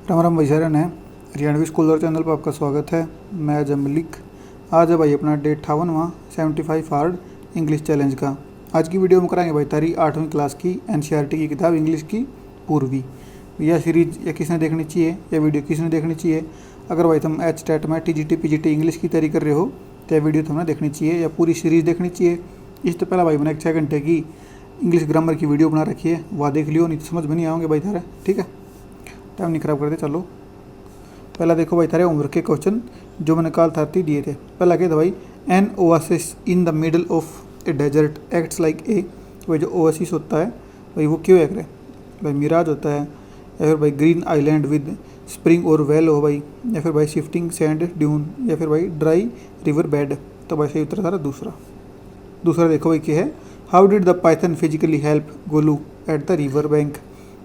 राम राम भाई सारे ने हरियाणवी स्कॉलर चैनल पर आपका स्वागत है। मैं अजय मलिक। आज है भाई अपना डे 58वां 75 हार्ड इंग्लिश चैलेंज का। आज की वीडियो में कराएंगे भाई तारी 8वीं क्लास की एनसीईआरटी की किताब इंग्लिश की पूर्वी। यह सीरीज या किसने देखनी चाहिए, यह वीडियो किसने देखनी चाहिए। अगर भाई तुम एच टेट में टीजीटी पीजीटी इंग्लिश की तैयारी कर रहे हो तो यह वीडियो तुम्हें देखनी चाहिए या पूरी सीरीज़ देखनी चाहिए। इससे पहले भाई मैंने एक 6 घंटे की इंग्लिश ग्रामर की वीडियो बना रखी है, वह देख लियो, नहीं तो समझ में नहीं आओगे भाई तारे। ठीक है, टाइम नहीं खराब करते। चलो पहला देखो भाई तारे होमवर्क के क्वेश्चन जो मैंने काल था दिए थे। पहला क्या था भाई, an oasis in the middle of a desert acts like a. भाई जो ओएसिस होता है भाई वो क्यों एक रहे भाई, मिराज होता है, या फिर भाई ग्रीन आइलैंड विद स्प्रिंग और वेल हो भाई, या फिर भाई शिफ्टिंग सैंड ड्यून, या फिर भाई ड्राई रिवर बेड। तो भाई सही उत्तर था दूसरा देखो भाई क्या है, how did the Python physically help Golu at the river bank.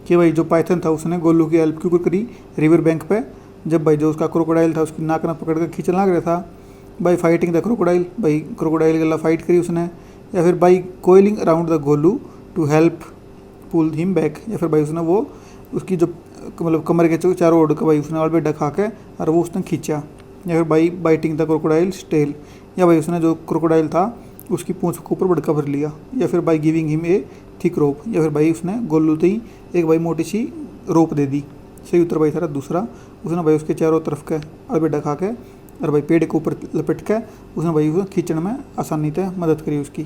कि भाई जो पाइथन था उसने गोलू की हेल्प क्यों करी रिवर बैंक पे, जब भाई जो उसका क्रोकोडाइल था उसकी नाक ना पकड़ कर खींचने लग रहा था। भाई फाइटिंग द क्रोकोडाइल, भाई क्रोकोडाइल के खिलाफ फाइट करी उसने, या फिर भाई coiling around the Golu to help pull him back, या फिर भाई उसने वो उसकी जो मतलब कमर के चारों ओर का भाई उसने और बेडा खा के और वो उसने खींचा, या फिर भाई बाइटिंग द क्रोकोडाइल स्टेल, या भाई उसने जो क्रोकोडाइल था उसकी पूंछ के ऊपर बड़का भर लिया, या फिर भाई गिविंग हिम ए थिक रोप, या फिर भाई उसने गोलू ही एक भाई मोटी सी रोप दे दी। सही उत्तर भाई था दूसरा, उसने भाई उसके चारों तरफ के अलबेडा खा के और भाई पेड़ के ऊपर लपेट के उसने भाई उसको खींचने में आसानी से मदद करी उसकी।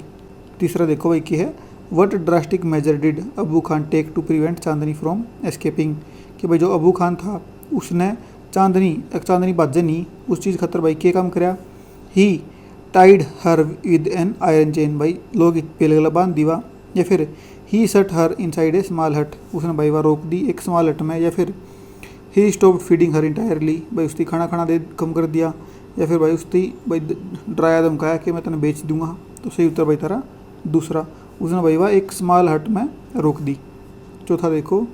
तीसरा देखो भाई की है, what drastic measure did Abu Khan take to prevent Chandni from escaping. कि भाई जो अबू खान था उसने चांदनी बाजनी उस चीज़ खतर भाई क्या काम कराया, he tied her with an iron chain, भाई लोग पेलगला बांध दीवा, या फिर ही सट हर इनसाइड ए स्मॉल हट, उसने भाई वह रोक दी एक स्मॉल हट में, या फिर ही स्टॉप फीडिंग हर इंटायरली, भाई उसकी खाना दे कम कर दिया, या फिर भाई उसकी भाई डराया धमकाया कि मैं तेने बेच दूंगा। तो सही उत्तर भाई तारा दूसरा, उसने भाई वह एक स्मॉल हट में रोक दी। चौथा देखो,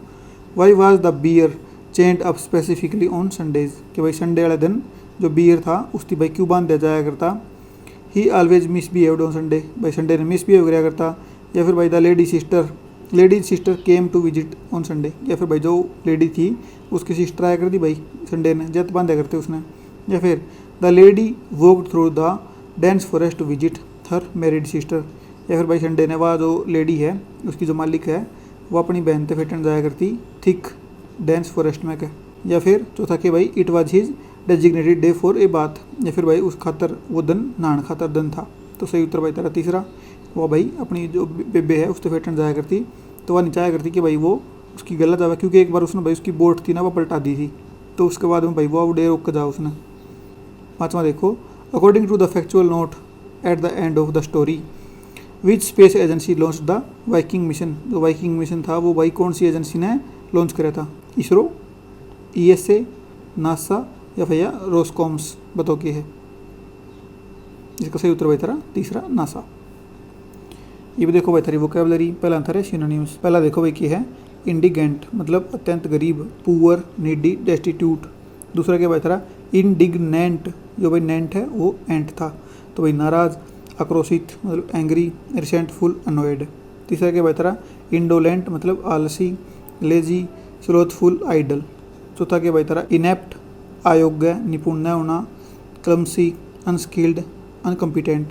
why was the bear chained up specifically on Sundays. कि भाई संडे वाले दिन जो बियर था उसकी भाई क्यों बांध दिया जाया करता, he always misbehaved on Sunday, भाई संडे ने मिसबिहेव कराया करता, या फिर भाई the lady sister came to visit on Sunday, या फिर भाई जो लेडी थी उसकी सिस्टर आया करती भाई संडे ने जत बांधा करते उसने, या फिर the lady walked through the dense forest to visit her married sister, या फिर भाई संडे ने वह जो लेडी है उसकी जो मालिक है वो अपनी बहन से फेटन जाया करती थिक डेंस फॉरेस्ट में के, या फिर चौथा कि भाई it was his designated day for a bath, या फिर भाई उस खातर वो दिन नहान खातर दिन था। तो सही उत्तर भाई तेरा तीसरा, वो भाई अपनी जो बेबे है उससे फेटन जाया करती, तो वह नहीं चाहा करती कि भाई वो उसकी गलत आवा, क्योंकि एक बार उसने भाई उसकी बोट थी ना वो पलटा दी थी, तो उसके बाद में भाई वो डे रोक कर जा उसने। पाँचवा देखो, according to the factual note at the end of the story which space agency launch the Viking mission. जो वाइकिंग मिशन था वो भाई कौन सी एजेंसी ने लॉन्च कराया था, इसरो, ईएसए, नासा, या भैया रोस्कॉम्स। बताओ क्या है इसका सही उत्तर भाई तेरा तीसरा नासा। ये भी देखो भाई तारी वोकैबुलरी, पहला आंसर है सिनोनिम्स। पहला देखो भाई क्या है, इंडिगेंट मतलब अत्यंत गरीब, पुअर, नीडी, डेस्टिट्यूट। दूसरा क्या भाई तेरा इंडिग्नेंट, जो भाई नेंट है वो एंट था, तो भाई नाराज, आक्रोशित मतलब एंग्री, रिसेंटफुल, अनोयड। तीसरा क्या भाई तेरा इंडोलेंट मतलब आलसी, लेजी, स्लोथफुल, आइडल। चौथा क्या भाई तेरा इनेप्ट अयोग्य, निपुण न होना, क्लमसी, अनस्किल्ड, अनकम्पिटेंट।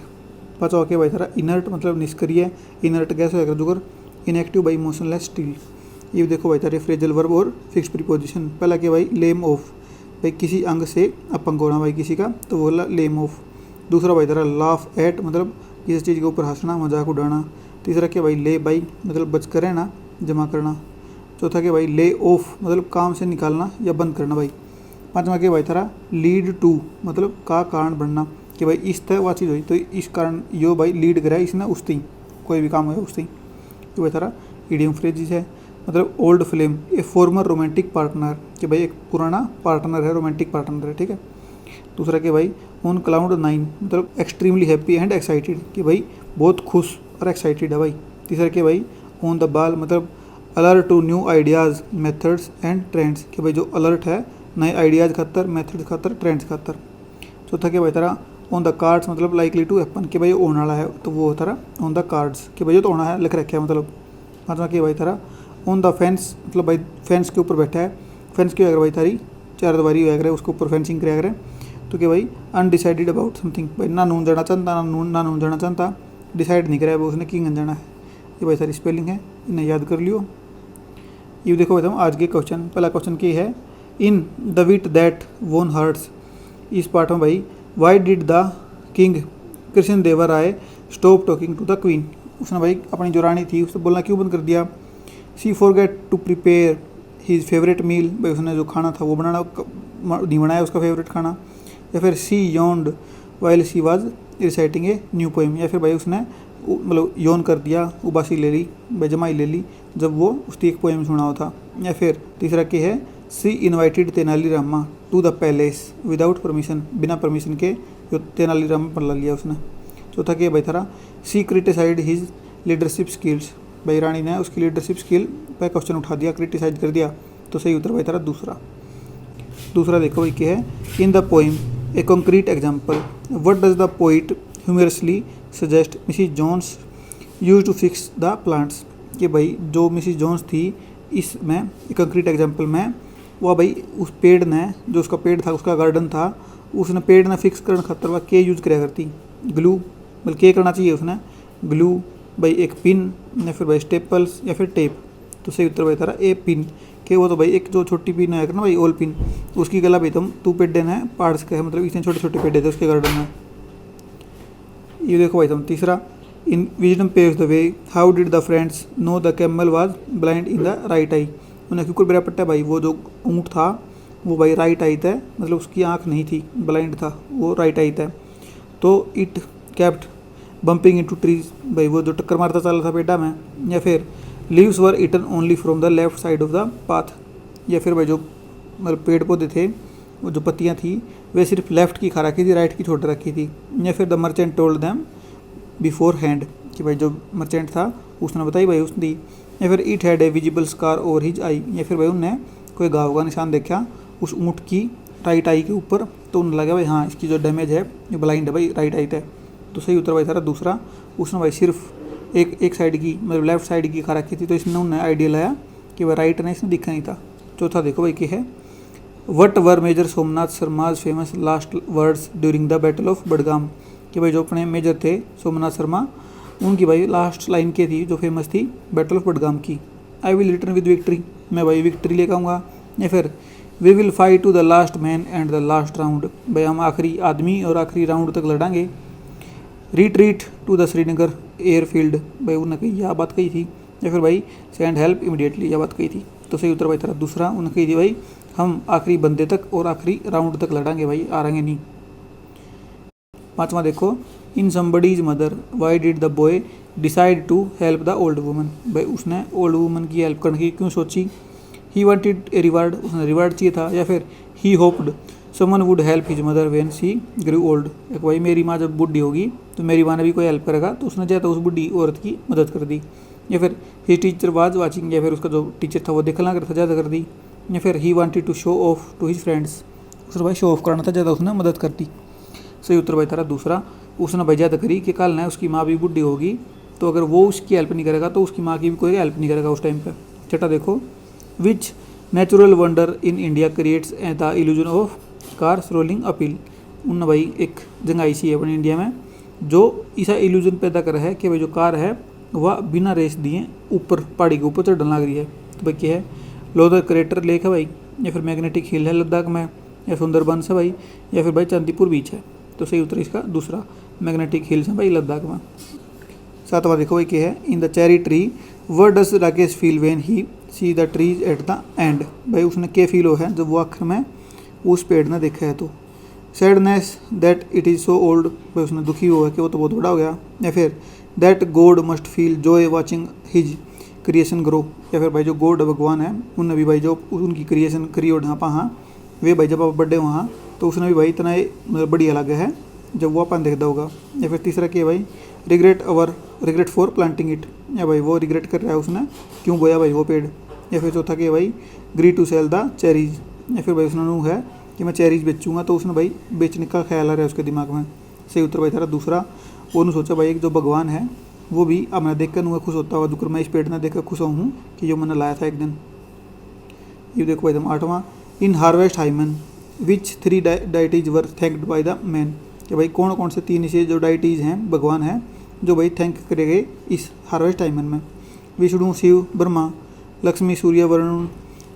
पाँचवा क्या भाई तेरा इनर्ट मतलब निष्क्रिय, इनर्ट गैस होकर जुगर, इनएक्टिव भाई मोशनलेस, स्टील। ये देखो भाई तेरे फ्रेजल वर्ब और फिक्स प्रीपोजिशन। पहला क्या भाई लेम ऑफ, भाई किसी अंग से अपंग होना भाई किसी का, तो बोला लेम ऑफ। दूसरा भाई तेरा लाफ एट मतलब किसी चीज़ के ऊपर हंसना, मजाक उड़ाना। तीसरा क्या भाई ले बाई मतलब बच कर रहना, जमा करना। चौथा क्या भाई ले ऑफ मतलब काम से निकालना या बंद करना भाई। पाँचवा क्या भाई थारा लीड टू मतलब का कारण बनना, कि भाई इस तरह वह चीज़ हुई तो इस कारण यो भाई लीड कराया इसने उसती, कोई भी काम हुआ उसती। तो भाई थारा इडियम फ्रेजिस है, मतलब ओल्ड फ्लेम ए फॉर्मर रोमांटिक पार्टनर, कि भाई एक पुराना पार्टनर है, रोमांटिक पार्टनर है। ठीक है। दूसरा कि भाई ऑन क्लाउड 9 मतलब एक्सट्रीमली हैप्पी एंड एक्साइटेड, कि भाई बहुत खुश और एक्साइटेड है भाई। तीसरा कि भाई ऑन द बाल मतलब alert to new ideas, methods and trends, कि भाई जो अलर्ट है नए आइडियाज़ खातर, मेथड्स खातर, ट्रेंड्स खातर। चौथा कि भाई तेरा ऑन द कार्ड्स मतलब लाइकली टू हैपन, कि भाई होने वाला है, तो वो होता रहा ऑन द कार्ड्स, कि भाई जो तो होना है लिख रखा है मतलब। पाँचवा कि भाई तेरा ऑन द फेंस मतलब भाई फेंस के ऊपर बैठा है, फेंस क्यों अगर भाई थारी चार दीवारी हो अगर उसके ऊपर फेंसिंग कराया करे तो क्या भाई अनडिसाइडेड अबाउट समथिंग भाई ना नून जाना चाहता ना नून जाना चाहता, डिसाइड नहीं कराया वो उसने किंग जाना है। ये भाई सारी स्पेलिंग है, इन्हें याद कर लियो। ये देखो भाई आज के क्वेश्चन, पहला क्वेश्चन क्या है, इन द विट दैट वोन हर्ट्स, इस पार्ट में भाई why did the king Krishna Deva Raya stop talking to the queen, उसने भाई अपनी जो रानी थी उससे बोलना क्यों बंद कर दिया। She forget to prepare his favourite meal, भाई उसने जो खाना था वो बनाना नहीं बनाया उसका फेवरेट खाना। या फिर she yawned while she was reciting a new poem, या फिर भाई उसने मतलब यौन कर दिया, उबासी ले ली, बेजमाई ले ली जब वो उसकी एक पोएम सुना था। या फिर तीसरा क्या है, she invited Tenali Rama to the palace without permission, बिना परमिशन के जो तेनालीरामा पढ़ लिया उसने। चौथा क्या भाई थारा, सी क्रिटिसाइड हिज लीडरशिप स्किल्स, भाई रानी ने उसकी लीडरशिप स्किल पर क्वेश्चन उठा दिया, क्रिटिसाइज कर दिया। तो सही उत्तर भाई थारा दूसरा देखो भाई क्या है, in the poem a concrete example what does the poet humorously suggest Mrs Jones use to fix the plants, कि भाई जो मिसिज जोन्स थी इसमें एक कंक्रीट एग्जाम्पल में वह भाई उस पेड़ ने, जो उसका पेड़ था उसका गार्डन था, उसने पेड़ ने फिक्स करने खातर वह के यूज कराया करती, ग्लू, बल्कि के करना चाहिए उसने ग्लू, भाई एक पिन, या फिर भाई स्टेपल्स, या फिर टेप। तो सही उत्तर भाई तारा ए पिन, के वो तो भाई एक जो छोटी पिन है ना भाई ओल पिन, उसकी गला भाई तुम टू पेडे ने पार्ट्स के, मतलब इतने छोटे छोटे पेडे थे उसके गार्डन में। ये देखो भाई तुम तीसरा, इन wisdom paves the way how did the friends know the camel was blind in the right I, उन्हें क्यों बेरा पट्टा भाई वो जो ऊँट था वो भाई राइट आई था, मतलब उसकी आँख नहीं थी, ब्लाइंड था वो, राइट आई था। तो it kept bumping into trees, भाई वो जो टक्कर मारता चला था पेड़ा में। या फिर leaves were eaten only from the left side of the path, या फिर भाई जो मतलब पेड़ पौधे थे वो जो पत्तियाँ थी वे सिर्फ लेफ्ट की खा रखी थी, राइट की छोड़ रखी थी। या फिर the merchant told them before hand, कि भाई जो मर्चेंट था उसने बताई भाई उसने। या फिर it had a visible scar over his eye, या फिर भाई उनने कोई घाव का निशान देखा उस ऊँट की राइट आई के ऊपर, तो उन्हें लगा भाई हाँ इसकी जो डैमेज है ये ब्लाइंड है भाई, राइट आई है। तो सही उत्तर भाई सारा दूसरा, उसने भाई सिर्फ एक साइड की मतलब लेफ्ट साइड की खा रखी थी, तो इसने उन्हें आइडिया लाया कि वह राइट ने इसने दिखा नहीं था। चौथा देखो भाई क्या है, what were Major Somnath Sharma's famous last words during the battle of Budgam, कि भाई जो अपने मेजर थे सोमनाथ शर्मा उनकी भाई लास्ट लाइन के थी जो फेमस थी बैटल ऑफ बडगाम की, I will return with victory, मैं भाई विक्ट्री लेकर आऊँगा। या फिर we will fight to the last man and the last round, भाई हम आखिरी आदमी और आखिरी राउंड तक लड़ांगे। Retreat to the Srinagar airfield, भाई उन्होंने कही यह बात कही थी। या फिर भाई सेंड हेल्प इमीडिएटली, यह बात कही थी। तो सही उत्तर भाई तरह दूसरा, उन्होंने कही थी भाई हम आखिरी बंदे तक और आखिरी राउंड तक लड़ांगे भाई, हारेंगे नहीं। पांचवा देखो, in Somebody's Mother why did the boy decide to help the old woman, भाई उसने ओल्ड वुमन की हेल्प करने की क्यों सोची। ही वांटेड ए रिवार्ड, उसने रिवार्ड चाहिए था। या फिर he hoped someone would help his mother when she grew old, एक भाई मेरी माँ जब बूढ़ी होगी तो मेरी माँ ने भी कोई हेल्प करेगा, तो उसने चाहे तो उस बूढ़ी औरत की मदद कर दी। या फिर ही टीचर वाज वाचिंग, या फिर उसका जो टीचर था वो देखना करता ज़्यादा कर दी। या फिर he wanted to show off to his friends, उसने भाई शो ऑफ करना था ज़्यादा, उसने मदद कर दी। सही उत्तर भाई तारा दूसरा, उसने भाई ज़्यादा करी कि कल ना उसकी माँ भी बूढ़ी होगी, तो अगर वो उसकी हेल्प नहीं करेगा तो उसकी माँ की भी कोई हेल्प नहीं करेगा उस टाइम पर। छठा देखो, विच natural wonder in India creates the illusion of cars rolling appeal, उन भाई एक जंगाई सी है अपने इंडिया में जो ऐसा इल्यूजन पैदा कर रहा है कि भाई जो कार है वह बिना रेस दिए ऊपर पहाड़ी के ऊपर चढ़ने लग रही है। तो भाई क्या है, लोधर क्रेटर लेक है भाई, या फिर मैग्नेटिक हिल है लद्दाख में, या सुंदरबंस है भाई, या फिर भाई चांदीपुर बीच है। तो सही उत्तर इसका दूसरा, मैग्नेटिक हिल्स है भाई लद्दाख में। सातवां देखो भाई क्या है, in the cherry tree what does Rakesh feel when he see the trees eight the and, भाई उसने क्या फील हो है जब वो आखिर में उस पेड़ ने देखा है। तो sadness that it is so old, भाई उसने दुखी हुआ है कि वो तो बहुत बड़ा हो गया। या फिर that God must feel Joy watching his creation grow, या फिर भाई जो गॉड भगवान है उनने भी भाई जो उनकी क्रिएशन करी और ढापा हाँ वे भाई जब आप बर्थडे वहाँ तो उसने भी भाई इतना मतलब बढ़िया लगा है जब वो अपन देखता होगा। या फिर तीसरा क्या भाई, रिग्रेट फॉर प्लांटिंग इट, या भाई वो रिग्रेट कर रहा है उसने क्यों बोया भाई वो पेड़। या फिर चौथा क्या भाई, ग्री टू सेल द चेरीज, या फिर भाई उसने नू है कि मैं चेरीज बेचूंगा, तो उसने भाई बेचने का ख्याल आ रहा है उसके दिमाग में। सही उत्तर भाई था दूसरा, वो सोचा भाई एक जो भगवान है वो भी अब मैं देख कर खुश होता होगा, दुकर मैं इस पेड़ ने देख कर खुश हूँ कि जो मैंने लाया था एक दिन। ये देखो भाई तुम 8वां, in Harvest Hymn which 3 deities were thanked by the man, कि भाई कौन कौन से 3 ऐसे जो डाइटीज हैं, भगवान हैं, जो भाई थैंक करे गए इस हार्वेस्ट हाइमन में। विष्णु, शिव, ब्रह्मा, लक्ष्मी, सूर्य, वरुण,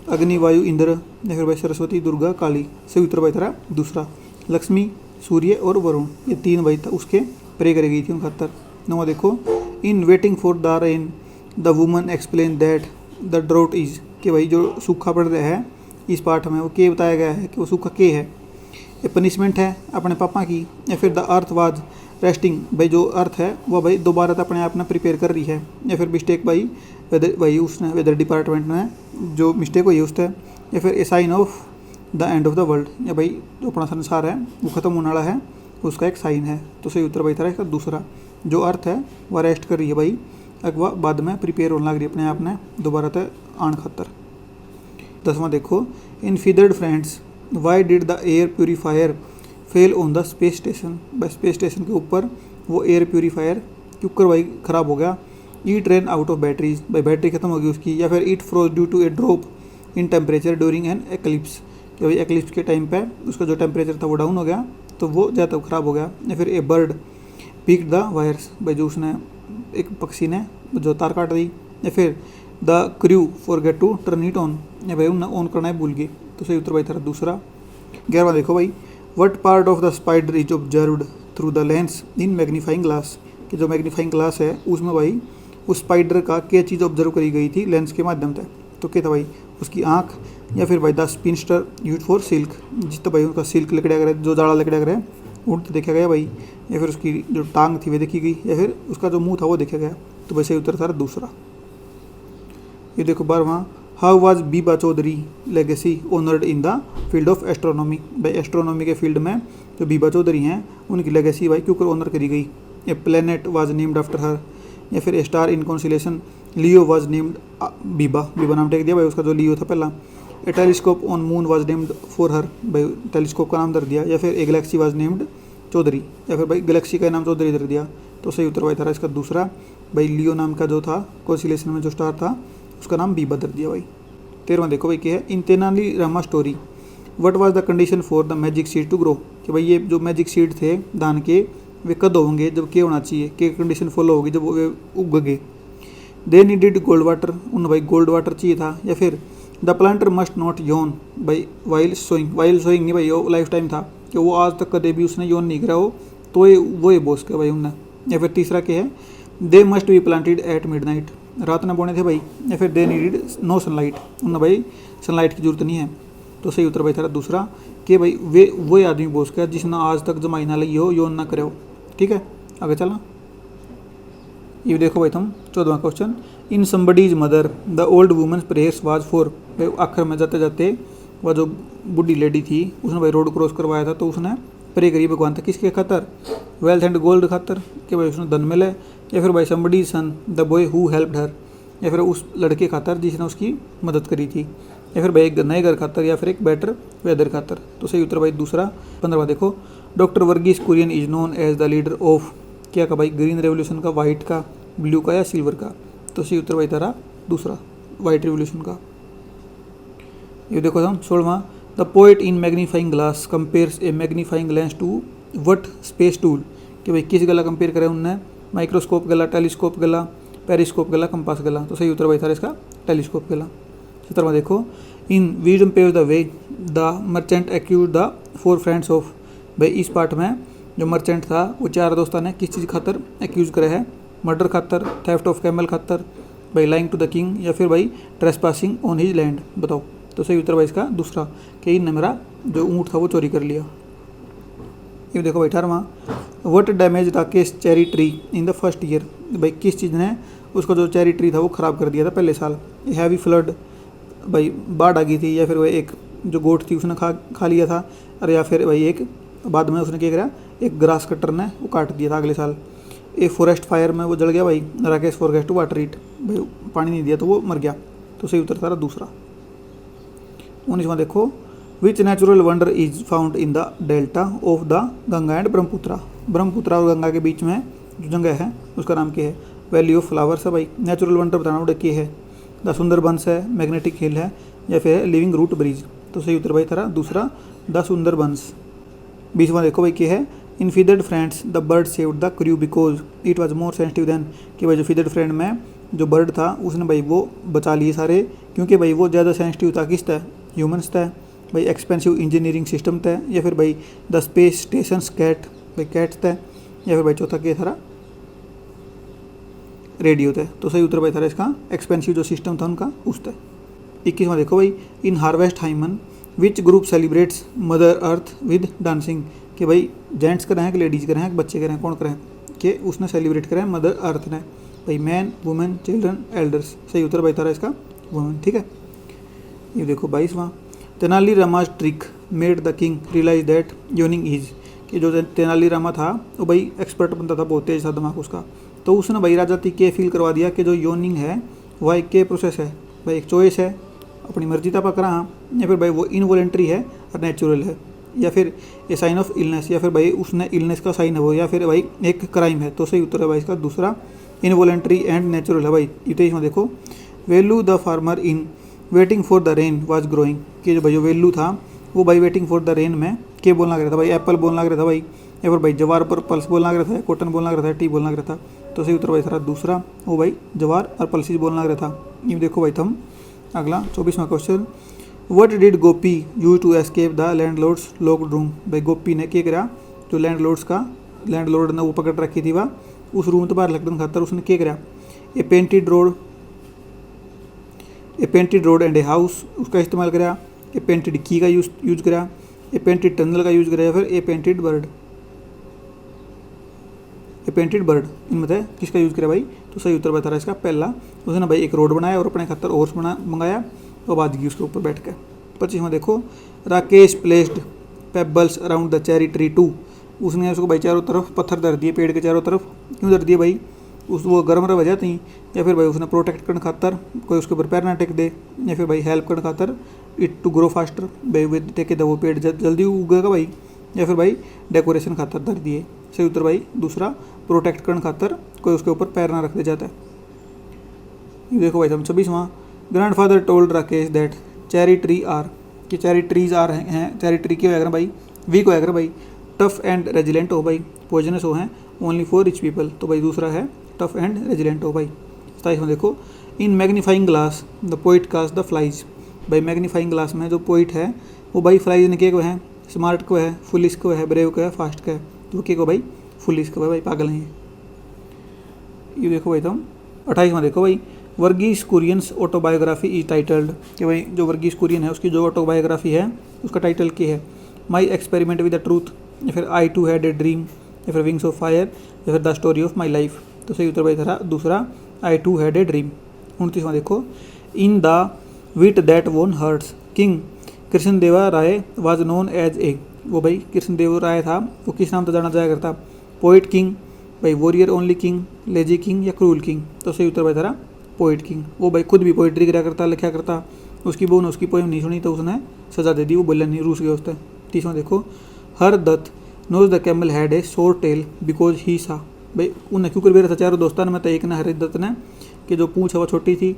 अग्नि, वायु, इंद्र, या फिर भाई सरस्वती, दुर्गा, काली। सही उत्तर भाई तेरा दूसरा, लक्ष्मी, सूर्य और वरुण, ये 3 भाई उसके प्रे करे गई थी 69। 9वां देखो, in waiting for the rain the woman explain that the drought is, कि भाई जो सूखा पड़ रहा है इस पाठ में वो के बताया गया है कि वो सूखा के है। ये पनिशमेंट है अपने पापा की, या फिर द अर्थ वाज रेस्टिंग, भाई जो अर्थ है वो भाई दोबारा तो अपने आप में प्रिपेयर कर रही है, या फिर मिस्टेक भाई वेदर भाई उसने वेदर डिपार्टमेंट में जो मिस्टेक हुई उससे, या फिर a sign of the end of the world, या भाई जो अपना संसार है वो ख़त्म होने वाला है उसका एक साइन है। तो सही उत्तर भाई था इसका दूसरा, जो अर्थ है वह रेस्ट कर रही है भाई, अगवा बाद में प्रिपेयर होने लग रही है अपने आप ने दोबारा तक आन खातर। 10वां देखो, in Feathered Friends why did the air purifier fail on the space station, भाई स्पेस स्टेशन के ऊपर वो एयर प्योरीफायर क्यों भाई ख़राब हो गया। It run out of batteries, भाई बैटरी खत्म होगी उसकी, या फिर it froze due to a drop in temperature during an eclipse, कि भाई एक्लिप्स के टाइम पे उसका जो टेम्परेचर था वो डाउन हो गया तो वो ज़्यादा ख़राब हो गया। या फिर ए बर्ड पीक द वायर्स, भाई जो उसने एक पक्षी ने जो तार काट दी। या फिर the crew forget to turn it on, या भाई उन्हें ऑन करना है भूल गई। तो सही उत्तर भाई था दूसरा। 11वां देखो भाई, what part of the spider is observed through the lens in Magnifying glass, कि जो मैग्नीफाइंग ग्लास है उसमें भाई उस स्पाइडर का क्या चीज़ ऑब्जर्व करी गई थी लेंस के माध्यम से। तो क्या था भाई, उसकी आँख, या फिर भाई the spinster use for silk, जिस तो भाई उनका सिल्क लकड़ा करे, जो जाड़ा लकड़ा करे उड़ते देखा गया भाई, या फिर उसकी जो टांग थी वो देखी गई, या फिर उसका जो मुंह था वो देखा गया। तो वैसे उत्तर था दूसरा। ये देखो 12वां, how was Bibha Chowdhuri legacy honoured in the field of astronomy, भाई एस्ट्रोनॉमी के फील्ड में जो बीबा चौधरी हैं उनकी लेगेसी भाई क्यों ऑनर करी गई। A planet was named after her, या फिर a star in constellation Leo was named Bibha, Bibha नाम टेक दिया भाई उसका जो लियो था पहला। A telescope on moon was named for her, भाई टेलीस्कोप का नाम धर दिया। या फिर a galaxy was named Chowdhuri, या फिर भाई गैलेक्सी का नाम चौधरी धर दिया। तो सही उत्तर भाई था इसका दूसरा, भाई लियो नाम का जो था कॉन्सिलेशन में जो स्टार था उसका नाम बीबा धर दिया भाई। 13वां देखो भाई क्या है, in Tenali Rama story what was the condition for the magic seed to grow, कि भाई ये जो मैजिक सीड थे धान के वे कद होंगे जब क्या होना चाहिए, क्या कंडीशन फॉलो होगी जब वे उग गए। दे नीडिड गोल्ड वाटर, उन भाई गोल्ड वाटर चाहिए था। या फिर द प्लांटर मस्ट नॉट योन भाई वाइल सोइंग, वाइल सोइंग नहीं भाई वो लाइफ टाइम था कि वो आज तक कदे भी उसने योन नहीं करा हो, तो ये वो बोस के भाई उनने। या फिर तीसरा क्या है, they must be planted at midnight, रात में बोने थे भाई। या फिर दे नीडिड नो सनलाइट, उन्हें भाई सनलाइट की जरूरत नहीं है। तो सही उत्तर भाई था दूसरा, कि भाई वे वही आदमी बोस का जिसने आज तक जमाई ना लगी हो, योन ना करे हो। ठीक है, आगे चलना। ये देखो भाई तुम 14वां question, in Somebody's Mother the old woman's prayers was for, आखिर में जाते जाते वह जो बूढ़ी लेडी थी उसने भाई रोड क्रॉस करवाया था तो उसने प्रे करी भगवान था किसके खातर, वेल्थ एंड गोल्ड खातर, कि भाई उसने धन मिले। या फिर भाई somebody's son the boy who helped her, या फिर उस लड़के खातर जिसने उसकी मदद करी थी। या फिर भाई एक नए घर खातर, या फिर एक बेटर वेदर खातर। तो सही उत्तर भाई दूसरा। 15वां देखो, doctor Verghese Kurien is known as the leader of, क्या का भाई ग्रीन रेवोल्यूशन का, वाइट का, ब्लू का या सिल्वर का। तो सही उत्तर भाई तारा दूसरा, वाइट रेवोल्यूशन का। ये देखो हम 16वां, the poet in Magnifying Glass compares a magnifying lens to what space tool, कि भाई किस गला कंपेयर करें उनने, माइक्रोस्कोप गला, टेलीस्कोप गला, पेरिस्कोप गला, कंपास गला। तो सही उत्तर भाई था इसका टेलीस्कोप गला। 17वां देखो, in wisdom pave the way the merchant accuse the 4 friends of, भाई इस पार्ट में जो मर्चेंट था वो 4 दोस्तों ने किस चीज़ खातर एक्यूज करे है, मर्डर खातर, थेफ्ट ऑफ कैमल खातर, भाई लाइंग टू द किंग, या फिर भाई ट्रेसपासिंग ऑन हिज लैंड। बताओ। तो सही उत्तर भाई इसका दूसरा, कि इन ने मेरा जो ऊँट था वो चोरी कर लिया। ये देखो भाई 18वां, what damage Rakesh cherry tree in the first year, भाई किस चीज़ ने उसका जो चेरी ट्री था वो ख़राब कर दिया था पहले साल। हैवी फ्लड, भाई बाढ़ आ गई थी, या फिर वही एक जो गोट थी उसने खा लिया था, और या फिर भाई एक बाद में उसने क्या करा, एक ग्रास कटर ने वो काट दिया था अगले साल। एक फॉरेस्ट फायर में वो जल गया भाई, Rakesh forget to water it, भाई पानी नहीं दिया तो वो मर गया। तो सही उत्तर था दूसरा। 19वां देखो, विच natural wonder is found in the delta of the Ganga and Brahmaputra, Brahmaputra और गंगा के बीच में जो जगह है उसका नाम क्या है, वैली ऑफ फ्लावर्स है भाई। नेचुरल वंडर बताना उड़े क्या है, द सुंदरबंस है, मैग्नेटिक हिल है, या फिर लिविंग रूट ब्रिज। तो सही उत्तर भाई थारा दूसरा द सुंदरबंस। 20वां देखो भाई क्या है, in Feathered Friends the bird saved the crew because it was more sensitive than, कि भाई जो फीदर्ड फ्रेंड में जो बर्ड था उसने भाई वो बचा लिए सारे, क्योंकि भाई वो ज़्यादा सेंसिटिव था किस तय, ह्यूमंस तय, भाई एक्सपेंसिव इंजीनियरिंग सिस्टम तय, या फिर भाई द स्पेस स्टेशन कैट, भाई कैट्स तय, या फिर भाई चौथा क्या थारा रेडियो तय। तो सही उत्तर भाई थारा इसका एक्सपेंसिव जो सिस्टम था उनका उस तय। 21वां देखो भाई, in Harvest Hymn which group celebrates Mother Earth with dancing, कि भाई जेंट्स कर रहे हैं कि लेडीज़ कर रहे हैं कि बच्चे कर रहे हैं, कौन कर रहे हैं, कि उसने सेलिब्रेट करा है मदर अर्थ ने, भाई मैन वुमेन चिल्ड्रन एल्डर्स। सही उत्तर भाई थारा इसका वुमेन। ठीक है, ये देखो 22वां, Tenali Rama's trick made the king realise that yawning is, कि जो तेनाली रामा था वो भाई एक्सपर्ट बनता था, बहुत तेज था दिमाग उसका, तो उसने भाई राजा के फील करवा दिया कि जो योनिंग है वह एक के प्रोसेस है, भाई एक चॉइस है, अपनी मर्जी का पकड़ा, या फिर भाई वो इनवॉलेंट्री है और नेचुरल है, या फिर ए साइन ऑफ इलनेस, या फिर भाई उसने इलनेस का साइन है वो, या फिर भाई एक क्राइम है। तो सही उत्तर है भाई इसका दूसरा इनवॉलेंट्री एंड नेचुरल है भाई। 23वां देखो, value the farmer in waiting for the rain was growing, कि जो भाई जो वैल्यू था वो भाई वेटिंग फॉर द रेन में क्या बोलना लग रहा था भाई, एप्पल बोलना लग रहा था भाई, या फिर भाई जवार पर पल्स बोलना लग रहा था, कॉटन बोलना लग रहा था, टी बोलना लग रहा था। तो सही उत्तर भाई सारा दूसरा वो भाई जवार और पल्सीज बोलना लग रहा था। ये देखो भाई तुम अगला 24वां question, what did Gopi use to escape the landlord's locked room, भाई गोपी ने क्या करा, जो लैंडलॉर्ड ने वो पकड़ रखी थी वह उस रूम तो बाहर लगन खातर उसने क्या करा, a painted road and a house उसका इस्तेमाल करा, ए पेंटेड की का यूज करा, ए पेंटेड टनल का यूज करा, या फिर ए पेंटेड बर्ड इनमें से किसका यूज़ करा भाई। तो सही उत्तर बता रहा है इसका पहला, उसने भाई एक रोड बनाया और अपने खातर हॉर्स मंगाया और बादगी उसके ऊपर बैठ के। 25वां देखो, Rakesh placed pebbles around the cherry tree to, उसने उसको भाई चारों तरफ पत्थर धर दिए, पेड़ के चारों तरफ क्यों धर दिए भाई, उस वो गर्म रह वजह थी, या फिर भाई उसने प्रोटेक्ट करने खातर कोई उसके ऊपर पैर ना टेक दे, या फिर भाई हेल्प करने खातर इट टू ग्रो फास्टर, भाई विद टेके वो पेड़ जल्दी उगेगा भाई, या फिर भाई डेकोरेशन खातर धर दिए। सही उत्तर भाई दूसरा प्रोटेक्ट करने खातर कोई उसके ऊपर पैर ना रख दे जाता है। ये देखो भाई हम 26वां, grandfather told Rakesh that cherry tree are, कि चेरी ट्रीज आर हैं, चेरी ट्री क्यों होएगा भाई, वीक होएगा भाई, टफ एंड रेजिलेंट हो भाई, पॉइजनस हो हैं, ओनली फॉर रिच पीपल। तो भाई दूसरा है टफ एंड रेजिलेंट हो भाई। 27वां देखो, in Magnifying Glass the poet cast the flies, भाई मैग्नीफाइंग ग्लास में जो पोइट है वो भाई फ्लाइज ने क्या को है, स्मार्ट को है, फुलिश को है, ब्रेव को है, फास्ट का है, तो क्या को भाई फुलिश को है भाई, पागल हैं ये देखो भाई तुम। 28वां देखो भाई, वर्गीस कुरियंस ऑटोबायोग्राफी इज टाइटल्ड, कि भाई जो वर्गीस कुरियन है उसकी जो ऑटोबायोग्राफी है उसका टाइटल क्या है, My Experiment with the Truth, या फिर I too had a dream, या फिर विंग्स ऑफ फायर, या फिर The Story of My Life. तो सही उत्तर भाई था दूसरा I too had a dream. 29वां देखो, इन द विट दैट वोन Hearts King Krishnadeva Raya was known as a, वो भाई कृष्णदेव राय था वो किस नाम से जाना जाया करता, पोइट किंग, भाई warrior only king, lazy king, या क्रूल किंग। तो सही उत्तर भाई था पोइट किंग, वो भाई खुद भी पोइट्री करा करता, लिखा करता, उसकी बहू ने उसकी पोएम नहीं सुनी तो उसने सजा दे दी, वो बोला नहीं, रूस गया उसने। 30वां देखो, Har Dutt knows the camel had a short tail because he सा, भाई उन्हें क्यों कर बेरा था चारों दोस्तान में, तो एक ने हरिदत्त ने कि जो पूँछ है वो छोटी थी,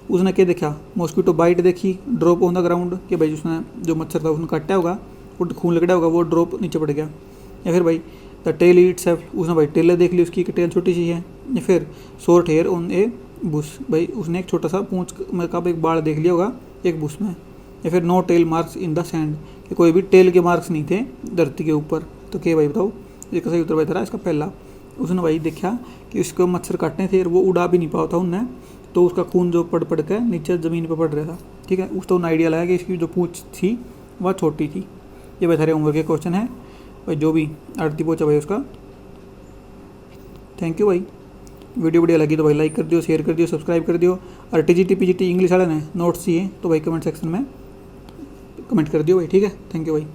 उसने क्या देखा, मॉस्किटो बाइट देखी, ड्रॉप ऑन द ग्राउंड, कि भाई उसने जो मच्छर था उसने काटा होगा, वो खून लगड़ा होगा, वो ड्रॉप नीचे पड़ गया, या फिर भाई द टेल इटसेल्फ, उसने भाई टेल देख ली उसकी कि टेल छोटी सी है, या फिर short hair on a bush, भाई उसने एक छोटा सा पूँछ में का एक बाल देख लिया होगा एक बुश में, या फिर no tail marks in the sand, कि कोई भी टेल के मार्क्स नहीं थे धरती के ऊपर। तो क्या भाई बताओ, ये सही उत्तर भाई था इसका पहला, उसने भाई देखा कि उसको मच्छर काटने थे और वो उड़ा भी नहीं पाया था उनने, तो उसका खून जो पड़ के नीचे ज़मीन पर पड़ रहा था, ठीक है, उसको उन्हें आइडिया लगा कि इसकी जो पूँछ थी वह छोटी थी। ये भाई सारे उम्र के क्वेश्चन है भाई, जो भी आरती पहुँचा भाई उसका थैंक यू भाई। वीडियो बढ़िया लगी तो भाई लाइक कर दियो, शेयर कर दियो, सब्सक्राइब कर दियो, और टीजीटी पीजीटी इंग्लिश वाले ने नोट्स चाहिए तो भाई कमेंट सेक्शन में कमेंट कर दियो भाई, ठीक है, थैंक यू भाई।